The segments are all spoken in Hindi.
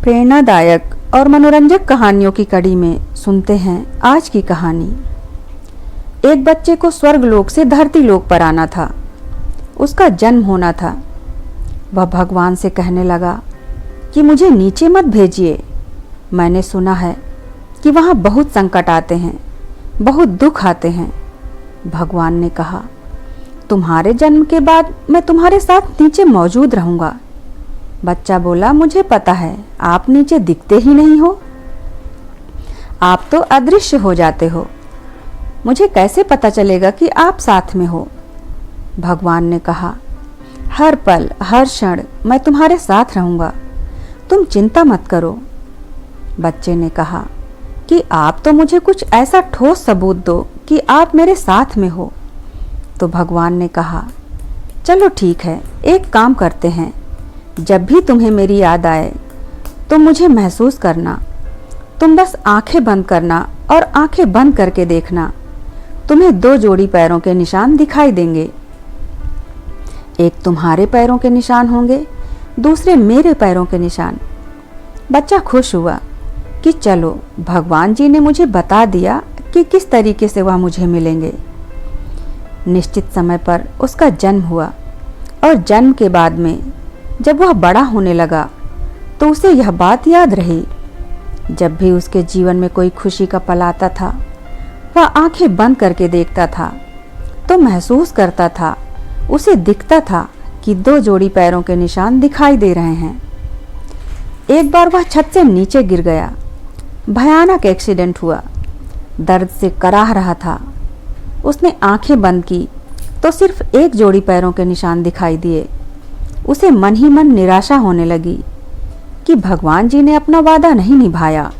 प्रेरणादायक और मनोरंजक कहानियों की कड़ी में सुनते हैं आज की कहानी। एक बच्चे को स्वर्गलोक से धरती लोक पर आना था। उसका जन्म होना था। वह भगवान से कहने लगा कि मुझे नीचे मत भेजिए। मैंने सुना है कि वहाँ बहुत संकट आते हैं, बहुत दुख आते हैं। भगवान ने कहा, तुम्हारे जन्म के बाद मैं तुम्हारे साथ नीचे मौजूद रहूँगा। बच्चा बोला, मुझे पता है, आप नीचे दिखते ही नहीं हो, आप तो अदृश्य हो जाते हो। मुझे कैसे पता चलेगा कि आप साथ में हो? भगवान ने कहा, हर पल हर क्षण मैं तुम्हारे साथ रहूँगा, तुम चिंता मत करो। बच्चे ने कहा कि आप तो मुझे कुछ ऐसा ठोस सबूत दो कि आप मेरे साथ में हो। तो भगवान ने कहा, चलो ठीक है, एक काम करते हैं। जब भी तुम्हें मेरी याद आए तो मुझे महसूस करना। तुम बस आंखें बंद करना और आंखें बंद करके देखना। तुम्हें दो जोड़ी पैरों के निशान दिखाई देंगे। एक तुम्हारे पैरों के निशान होंगे, दूसरे मेरे पैरों के निशान। बच्चा खुश हुआ कि चलो, भगवान जी ने मुझे बता दिया कि किस तरीके से वह मुझे मिलेंगे। निश्चित समय पर उसका जन्म हुआ और जन्म के बाद में जब वह बड़ा होने लगा तो उसे यह बात याद रही। जब भी उसके जीवन में कोई खुशी का पल आता था, वह आंखें बंद करके देखता था तो महसूस करता था, उसे दिखता था कि दो जोड़ी पैरों के निशान दिखाई दे रहे हैं। एक बार वह छत से नीचे गिर गया। भयानक एक्सीडेंट हुआ। दर्द से कराह रहा था। उसने आंखें बंद की तो सिर्फ एक जोड़ी पैरों के निशान दिखाई दिए। उसे मन ही मन निराशा होने लगी कि भगवान जी ने अपना वादा नहीं निभाया।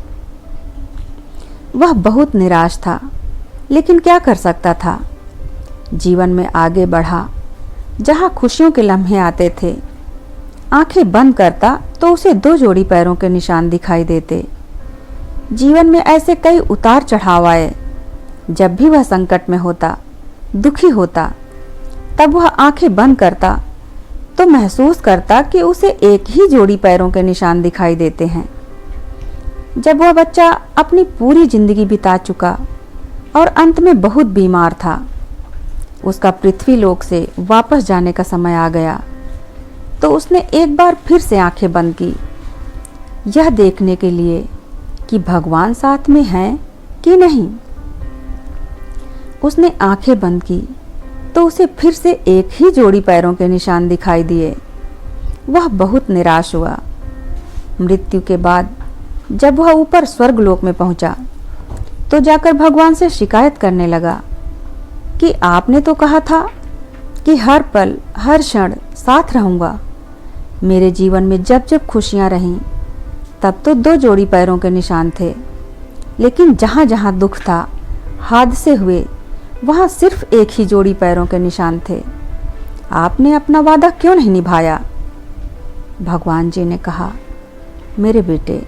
वह बहुत निराश था, लेकिन क्या कर सकता था। जीवन में आगे बढ़ा। जहाँ खुशियों के लम्हे आते थे, आंखें बंद करता तो उसे दो जोड़ी पैरों के निशान दिखाई देते। जीवन में ऐसे कई उतार चढ़ाव आए। जब भी वह संकट में होता, दुखी होता, तब वह आंखें बंद करता तो महसूस करता कि उसे एक ही जोड़ी पैरों के निशान दिखाई देते हैं। जब वह बच्चा अपनी पूरी जिंदगी बिता चुका और अंत में बहुत बीमार था, उसका पृथ्वी लोक से वापस जाने का समय आ गया, तो उसने एक बार फिर से आंखें बंद की, यह देखने के लिए कि भगवान साथ में हैं कि नहीं। उसने आंखें बंद की तो उसे फिर से एक ही जोड़ी पैरों के निशान दिखाई दिए। वह बहुत निराश हुआ। मृत्यु के बाद जब वह ऊपर स्वर्गलोक में पहुंचा तो जाकर भगवान से शिकायत करने लगा कि आपने तो कहा था कि हर पल हर क्षण साथ रहूंगा। मेरे जीवन में जब जब खुशियां रहीं तब तो दो जोड़ी पैरों के निशान थे, लेकिन जहाँ जहाँ दुख था, हादसे हुए, वहाँ सिर्फ एक ही जोड़ी पैरों के निशान थे। आपने अपना वादा क्यों नहीं निभाया? भगवान जी ने कहा, मेरे बेटे,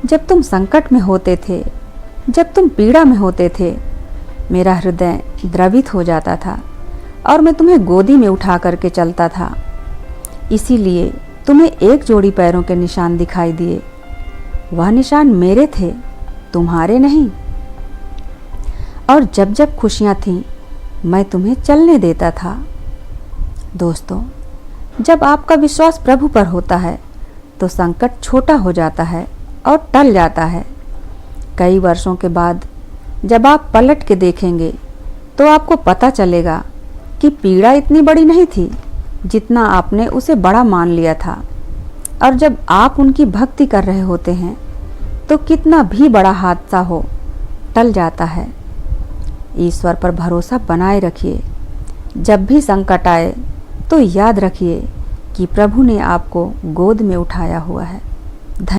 जब तुम संकट में होते थे, जब तुम पीड़ा में होते थे, मेरा हृदय द्रवित हो जाता था और मैं तुम्हें गोदी में उठा करके चलता था। इसीलिए तुम्हें एक जोड़ी पैरों के निशान दिखाई दिए। वह निशान मेरे थे, तुम्हारे नहीं। और जब जब खुशियाँ थीं, मैं तुम्हें चलने देता था। दोस्तों, जब आपका विश्वास प्रभु पर होता है तो संकट छोटा हो जाता है और टल जाता है। कई वर्षों के बाद जब आप पलट के देखेंगे तो आपको पता चलेगा कि पीड़ा इतनी बड़ी नहीं थी जितना आपने उसे बड़ा मान लिया था। और जब आप उनकी भक्ति कर रहे होते हैं तो कितना भी बड़ा हादसा हो, टल जाता है। ईश्वर पर भरोसा बनाए रखिए। जब भी संकट आए तो याद रखिए कि प्रभु ने आपको गोद में उठाया हुआ है।